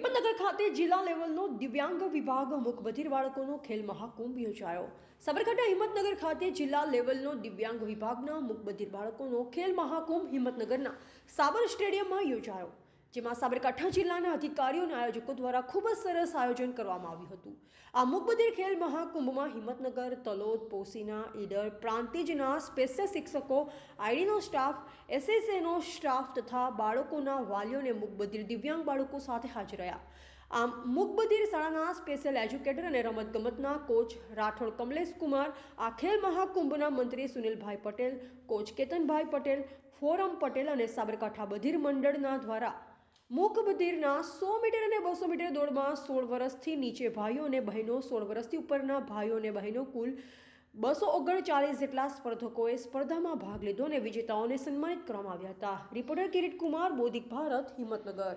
હિંમતનગર ખાતે જિલ્લા લેવલનો દિવ્યાંગ વિભાગ મૂક બધિર બાળકોનો ખેલ મહાકુંભ યોજાયો। સાબરકાંઠા હિંમતનગર ખાતે જિલ્લા લેવલનો દિવ્યાંગ વિભાગના મૂક બધિર બાળકોનો ખેલ મહાકુંભ હિંમતનગરના સાબર સ્ટેડિયમમાં યોજાયો, જેમાં સાબરકાંઠા જિલ્લાના અધિકારીઓ અને આયોજકો દ્વારા ખૂબ જ સરસ આયોજન કરવામાં આવ્યું હતું। આ મૂક બધિર ખેલ મહાકુંભમાં હિંમતનગર, તલોદ, પોસીના, ઈડર પ્રાંતિજના સ્પેશિયલ શિક્ષકો, આઈડીનો સ્ટાફ, એસએસએનો સ્ટાફ તથા બાળકોના વાલીઓ અને મૂક બધિર દિવ્યાંગ બાળકો સાથે હાજર રહ્યા। આમ મૂક બધિર શાળાના સ્પેશિયલ એજ્યુકેટર અને રમતગમતના કોચ રાઠોડ કમલેશ કુમાર, આ ખેલ મહાકુંભના મંત્રી સુનિલભાઈ પટેલ, કોચ કેતનભાઈ પટેલ, ફોરમ પટેલ અને સાબરકાંઠા બધિર મંડળના દ્વારા મૂક બધિરના 100 મીટર અને 200 મીટર દોડમાં 16 વર્ષથી નીચે ભાઈઓ અને બહેનો, 16 વર્ષથી ઉપરના ભાઈઓ અને બહેનો કુલ 239 જેટલા સ્પર્ધકોએ સ્પર્ધામાં ભાગ લીધો અને વિજેતાઓને સન્માનિત કરવામાં આવ્યા હતા। રિપોર્ટર કિરીટ કુમાર, બોધિક ભારત, હિંમતનગર।